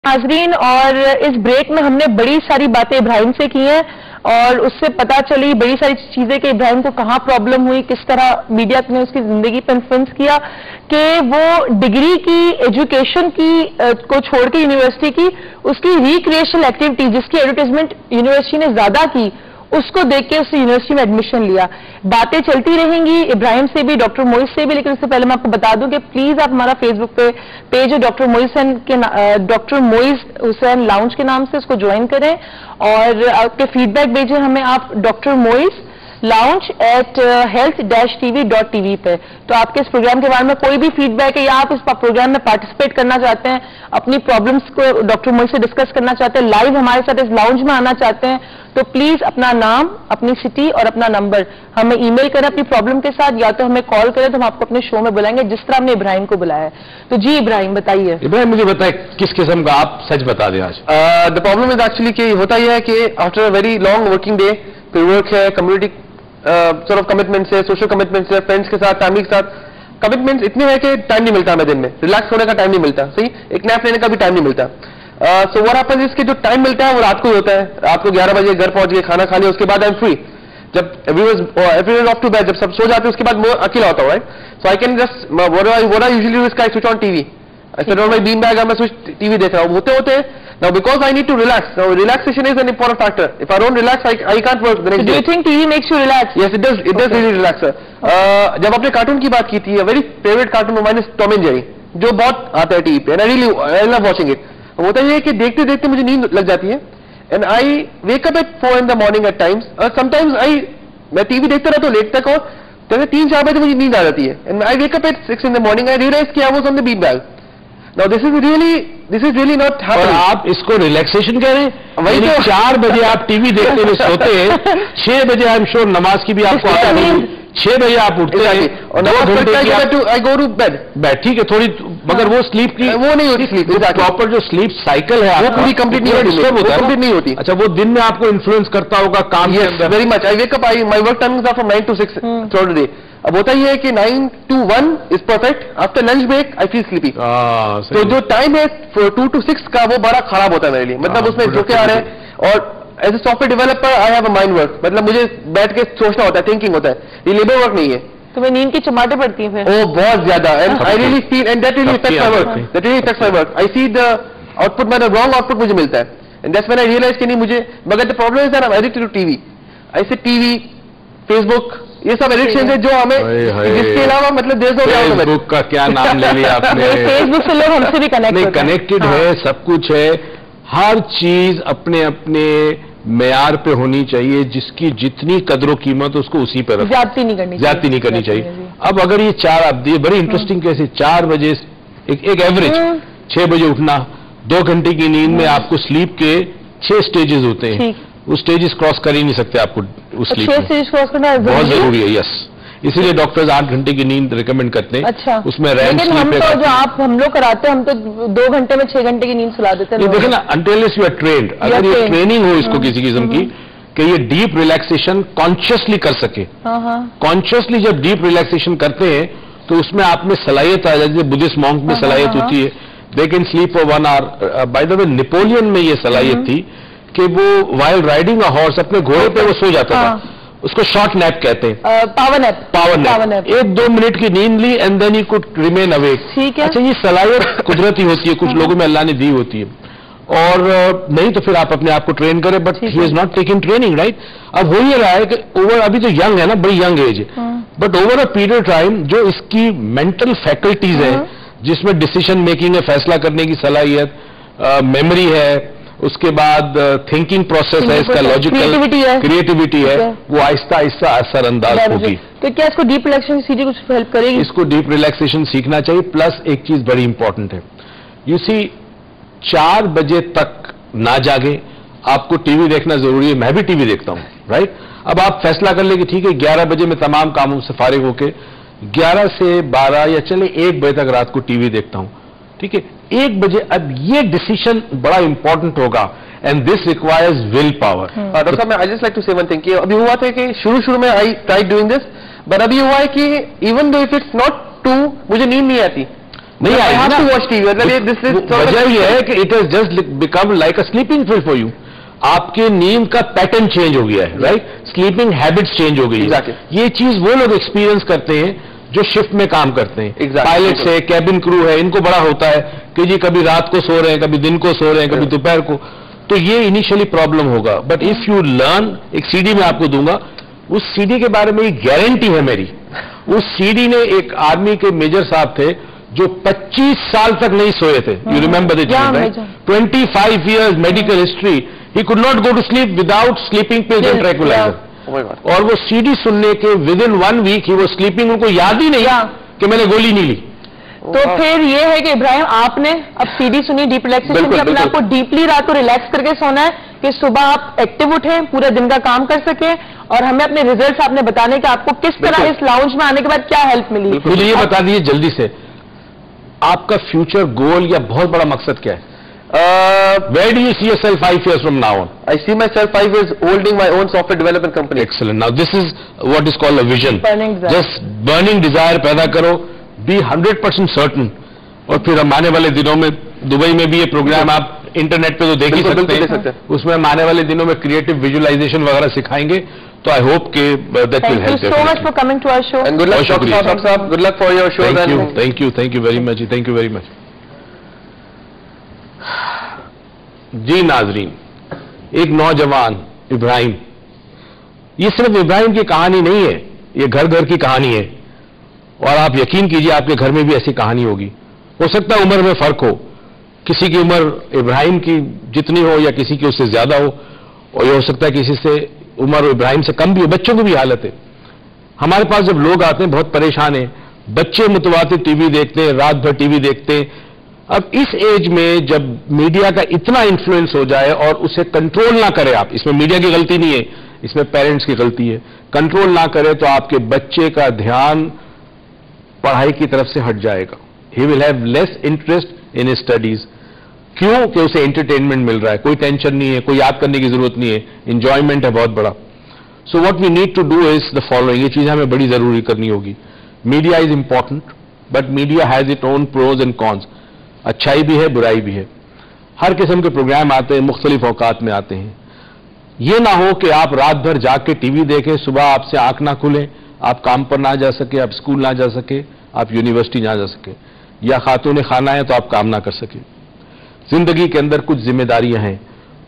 नाजरीन, और इस ब्रेक में हमने बड़ी सारी बातें इब्राहिम से की हैं और उससे पता चली बड़ी सारी चीजें कि इब्राहिम को कहाँ प्रॉब्लम हुई, किस तरह मीडिया ने उसकी जिंदगी पर इन्फ्लुएंस किया कि वो डिग्री की एजुकेशन की को छोड़ के यूनिवर्सिटी की उसकी रिक्रिएशनल एक्टिविटी जिसकी एडवर्टाइजमेंट यूनिवर्सिटी ने ज्यादा की उसको देख के उसने यूनिवर्सिटी में एडमिशन लिया। बातें चलती रहेंगी इब्राहिम से भी, डॉक्टर मोइज से भी, लेकिन उससे पहले मैं आपको बता दूं कि प्लीज आप हमारा फेसबुक पे पेज है डॉक्टर मोइज हुसैन लाउंज के नाम से उसको ज्वाइन करें और आपके फीडबैक भेजें हमें आप डॉक्टर मोइज लाउंज @health-tv.tv पे। तो आपके इस प्रोग्राम के बारे में कोई भी फीडबैक है या आप इस प्रोग्राम में पार्टिसिपेट करना चाहते हैं, अपनी प्रॉब्लम्स को डॉक्टर मोइज से डिस्कस करना चाहते हैं, लाइव हमारे साथ इस लाउंज में आना चाहते हैं, तो प्लीज अपना नाम, अपनी सिटी और अपना नंबर हमें ईमेल करें अपनी प्रॉब्लम के साथ, या तो हमें कॉल करें तो हम आपको अपने शो में बुलाएंगे जिस तरह हमने इब्राहिम को बुलाया है। तो जी इब्राहिम बताइए। इब्राहिम मुझे बताए किस किस्म का, आप सच बता दें आज। द प्रॉब्लम इज एक्चुअली कि होता यह है कि after a very long working day, फिर वर्क है, कम्युनिटी सॉर्ट ऑफ कमिटमेंट्स है, सोशल कमिटमेंट्स है, फ्रेंड्स के साथ, फैमिली के साथ कमिटमेंट्स इतने हैं कि टाइम नहीं मिलता हमें दिन में, रिलैक्स होने का टाइम नहीं मिलता, सही एक नैप लेने का भी टाइम नहीं मिलता। सो व्हाट हैपेंस इसके जो टाइम मिलता है वो रात को ही होता है, रात को 11 बजे घर पहुंच के खाना खा लिया, उसके बाद आई एम फ्री, जब एवरीवन ऑफ टू बेड, जब सब सो जाते हैं उसके बाद मैं अकेला होता हूं, right. So I can just what I usually do is I switch on TV, I set on my bean bag, मैं स्विच टीवी देख रहा हूं, होते होते now because I need to relax, now relaxation is an important factor, if I don't relax I can't work the next day. Do you think TV makes you relax? Yes, it does really relax sir. जब आपने cartoon की बात की थी, very favourite cartoon of mine is Tom and Jerry, जो बहुत आता है टीवी पे, and I love watching it. होता ये है कि देखते देखते मुझे नींद लग जाती है, and I wake up eight 4 in the morning at times, sometimes मैं टीवी देखता रहता हूँ लेट तक, और जैसे 3-4 बजे मुझे नींद आ जाती है, and I wake up at 6 in the morning, I realise कि I was on the bean bag. Now this is really not happening. आप इसको रिलैक्सेशन कह रहे हैं? वही तो 4 बजे आप टीवी देखते हुए सोते हैं, 6 बजे आई एम श्योर नमाज की भी आपको आता है, 6 बजे आप उठते हैं और 2 घंटे आई गो टू बेड, ठीक है, थोड़ी, मगर वो स्लीप की वो नहीं होती, स्लीप प्रॉपर जो स्लीप साइकिल है वो पूरी कंप्लीट नहीं होती। अच्छा, वो दिन में आपको इन्फ्लुएंस करता होगा काम के अंदर? Very much. I wake up, my work timings are from 9 to 6 through the day. अब होता ही है कि 9 to 1 is perfect, after lunch break I feel sleepy. तो जो टाइम है 2 to 6 का वो बड़ा खराब होता है मेरे लिए, मतलब उसमें झोंके आ रहे हैं, और as a software developer I have a mind work, मतलब मुझे बैठ के सोचना होता है, थिंकिंग होता है, ये लेबर वर्क नहीं है। तुम्हें नींद की चमाटे पड़ती हैं फिर? ओ बहुत ज्यादा, and I really feel and that really affects my work, that really affects my work. I see the output, मतलब रॉन्ग आउटपुट मुझे मिलता है, and that's when I realise कि नहीं मुझे, मगर the problem is that I am addicted to TV. I say TV, Facebook, ये सब एडिक्शन है जो हमें, जिसके अलावा मतलब फेसबुक का क्या नाम ले लिया आपने? फेसबुक से लोग हमसे भी कनेक्टेड है, सब कुछ है, हर चीज अपने अपने मेयार पे होनी चाहिए, जिसकी जितनी कदर कीमत उसको उसी पर ज्यादती नहीं करनी चाहिए। अब अगर ये 4 आप दिए, बड़ी इंटरेस्टिंग कैसे 4 बजे एक एवरेज 6 बजे उठना, 2 घंटे की नींद में आपको स्लीप के 6 स्टेजेस होते हैं, वो स्टेजेस क्रॉस कर ही नहीं सकते आपको उस स्लीप में, क्रॉस करना बहुत जरूरी है। यस, इसीलिए डॉक्टर्स 8 घंटे की नींद रिकमेंड करते हैं। अच्छा, उसमें रैम स्लीप हम तो जो हम लोग कराते हैं, हम तो 2 घंटे में 6 घंटे की नींद सुला देते हैं। देखिए ना, अनटिल यू आर ट्रेन्ड, अगर ये ट्रेनिंग हो इसको किसी किस्म की कि ये डीप रिलैक्सेशन कॉन्शियसली कर सके, कॉन्शियसली जब डीप रिलैक्सेशन करते हैं तो उसमें आप में सलाहियत आ जाती है, बुद्धिस्ट मॉन्क में सलाहियत होती है, they can sleep for 1 hour। By the way Napoleon में ये सलाहियत थी कि वो वाइल राइडिंग अ हॉर्स, अपने घोड़े पे वो सो जाता था, उसको शॉर्ट नैप कहते हैं, पावर नैप। 1-2 मिनट की नींद ली and then he could remain awake. ठीक है। अच्छा, ये सलाहियत कुदरती होती है, कुछ लोगों में अल्लाह ने दी होती है, और नहीं तो फिर आप अपने आप को ट्रेन करें, but he is not taking training, right. अब हो ये रहा है कि ओवर, अभी तो यंग है ना, बड़ी यंग एज है, but over a period time जो इसकी मेंटल फैकल्टीज है, जिसमें डिसीजन मेकिंग है, फैसला करने की सलाहियत, मेमोरी है, उसके बाद थिंकिंग प्रोसेस है, इसका लॉजिकल क्रिएटिविटी है, वो आहिस्ता आहिस्ता असर अंदाज होगी। तो क्या इसको डीप रिलैक्सेशन सीखने कुछ हेल्प करेगी? इसको डीप रिलैक्सेशन सीखना चाहिए, प्लस एक चीज बड़ी इंपॉर्टेंट है, यू सी 4 बजे तक ना जागे, आपको टीवी देखना जरूरी है, मैं भी टीवी देखता हूं, राइट। अब आप फैसला कर ले कि ठीक है 11 बजे में तमाम कामों से फारिग होके 11 से 12 या चले 1 बजे तक रात को टीवी देखता हूं, ठीक है, 1 बजे। अब ये डिसीजन बड़ा इंपॉर्टेंट होगा, and this requires will power. Doctor साहब, मैं आई जस्ट लाइक टू से वन थिंग कि अभी हुआ था कि शुरू में I try doing this, but अभी हुआ है कि even though if it's not to, मुझे नींद नहीं आती, نہیں آئے گی. وجہ یہ ہے کہ it has just become like a sleeping pill for you. آپ کے نیند کا پیٹرن چینج ہو گیا ہے, رائٹ. سلیپنگ ہیبٹس چینج ہو گئی ہے. یہ چیز وہ لوگ ایکسپیرینس کرتے ہیں جو شفٹ میں کام کرتے ہیں. پائلٹس ہے, کیبن کرو ہے, ان کو بڑا ہوتا ہے کہ جی کبھی رات کو سو رہے ہیں, کبھی دن کو سو رہے ہیں, کبھی دوپہر کو. تو یہ انیشلی پرابلم ہوگا. بٹ اف یو لرن, ایک سی ڈی میں آپ کو دوں گا, اس سی ڈی کے بارے میں یہ گارنٹی ہے میری. اس سی ڈی نے ایک آرمی کے میجر صاحب تھے جو 25 سال تک نہیں سوئے تھے. You remember that, 25 years medical history. He could not go to sleep without sleeping pills and tranquilizer. اور وہ سی ڈی سننے کے within 1 week he was sleeping. ان کو یاد ہی نہیں کہ میں نے گولی نہیں لی. تو پھر یہ ہے کہ ابراہیم آپ نے اب سی ڈی سنی, ڈیپ ریلیکسیشن کی, اپنے آپ کو ڈیپلی رات کو ریلیکس کر کے سونا ہے کہ صبح آپ ایکٹیو اٹھیں, پورے دن کا کام کر سکیں, اور ہمیں اپنے ریزلٹس آپ نے بتانے کہ آپ کو کس طرح اس لاؤنج میں آنے کے بعد کیا ہیلپ ملی. مجھے یہ بتا دیجیے جلدی سے, آپ کا فیوچر گول یا بہت بڑا مقصد کیا ہے؟ Where do you see yourself 5 years from now on? I see myself 5 years holding my own software development company. Excellent. Now this is what is called a vision. Burning desire. Just burning desire پیدا کرو, be 100% certain. اور پھر ہم آنے والے دنوں میں Dubai میں بھی یہ پروگرام آپ انٹرنیٹ پہ تو دیکھ ہی سکتے ہیں, اس میں ہم آنے والے دنوں میں کریٹو ویژولائزیشن وغیرہ سکھائیں گے. تو آئی ہوپ کہ that will help. Thank you so much for coming to our show. And good luck, Dr. Saab. Good luck for your show. Thank you very much. Thank you very much. جی ناظرین, ایک نوجوان ابراہیم, یہ صرف ابراہیم کی کہانی نہیں ہے, یہ گھر گھر کی کہانی ہے. اور آپ یقین کیجئے آپ کے گھر میں بھی ایسی کہانی ہوگی. ہو سکتا ہے عمر میں فرق ہو, کسی کی عمر ابراہیم کی جتنی ہو یا کسی کی اس سے زیادہ ہو, اور یہ ہو سکتا ہے کسی سے عمر ابراہیم سے کم بھی ہو. بچوں کی بھی حالت ہے. ہمارے پاس جب لوگ آتے ہیں بہت پریشان ہیں, بچے متواتر ٹی وی دیکھتے ہیں, رات بھر ٹی وی دیکھتے ہیں. اب اس ایج میں جب میڈیا کا اتنا انفلوئنس ہو جائے اور اسے کنٹرول نہ کرے آپ, اس میں میڈیا کی غلطی نہیں ہے, اس میں پیرنٹس کی غلطی ہے, کنٹرول نہ کرے تو آپ کے بچے کا دھیان پڑھائی کی طرف سے ہٹ جائے گا. He will have less interest in studies. کیوں کہ اسے انٹرٹینمنٹ مل رہا ہے, کوئی ٹینشن نہیں ہے, کوئی یاد کرنے کی ضرورت نہیں ہے, انجوائمنٹ ہے بہت بڑا. So what we need to do is the following. یہ چیزیں ہمیں بڑی ضروری کرنی ہوگی. Media is important, but media has it own pros and cons. اچھائی بھی ہے, برائی بھی ہے. ہر قسم کے پروگرام آتے ہیں, مختلف اوقات میں آتے ہیں. یہ نہ ہو کہ آپ رات بھر جا کے ٹی وی دیکھیں, صبح آپ سے آنکھ نہ کھلیں, آپ کام پر نہ جا سکے, آپ اسکول نہ جا سکے, آپ یونیورسٹی نہ جا سکے, یا خاتون خانہ ہے تو آپ کام نہ کر سکے. زندگی کے اندر کچھ ذمہ داریاں ہیں,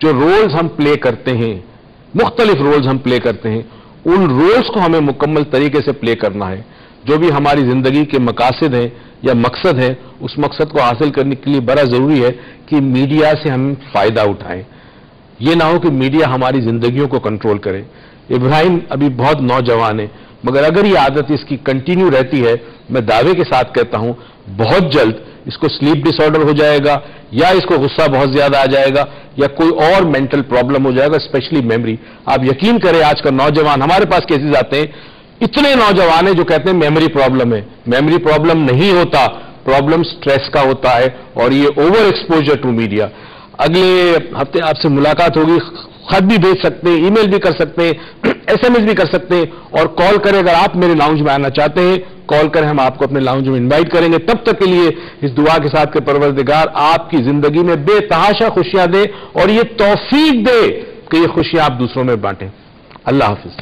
جو رولز ہم پلے کرتے ہیں, مختلف رولز ہم پلے کرتے ہیں, ان رولز کو ہمیں مکمل طریقے سے پلے کرنا ہے. جو بھی ہماری زندگی کے مقاصد ہیں یا مقصد ہے, اس مقصد کو حاصل کرنے کے لیے بڑا ضروری ہے کہ میڈیا سے ہم فائدہ اٹھائیں. یہ نہ ہو کہ میڈیا ہماری زندگیوں کو کنٹرول کرے. ابراہیم ابھی بہت نوجوان ہے, مگر اگر یہ عادت اس کی کنٹینیو رہتی ہے, میں دعوے کے ساتھ کہتا ہوں بہت جلد اس کو سلیپ ڈس آرڈر ہو جائے گا, یا اس کو غصہ بہت زیادہ آ جائے گا, یا کوئی اور مینٹل پرابلم ہو جائے گا, اسپیشلی میموری. آپ یقین کریں آج کا نوجوان, ہمارے پاس کیسز آتے ہیں, اتنے نوجوان ہیں جو کہتے ہیں میموری پرابلم ہے. میموری پرابلم نہیں ہوتا, پرابلم سٹریس کا ہوتا ہے, اور یہ اوور ایکسپوجر ٹو میڈیا. اگلے ہفتے آپ سے ملاقات ہوگی, خط بھی بھیج سکتے ہیں, ای میل بھی کر سکتے ہیں, ایس ایم ایس بھی کر سکتے ہیں, اور کال کریں. اگر آپ میرے لاؤنج میں آنا چاہتے ہیں کال کریں, ہم آپ کو اپنے لاؤنج میں انوائٹ کریں گے. تب تک کے لیے اس دعا کے ساتھ کہ پروردگار آپ کی زندگی میں بے تحاشا خوشیاں دے, اور یہ توفیق دے کہ یہ خوشیاں آپ دوسروں میں بانٹیں. اللہ حافظ.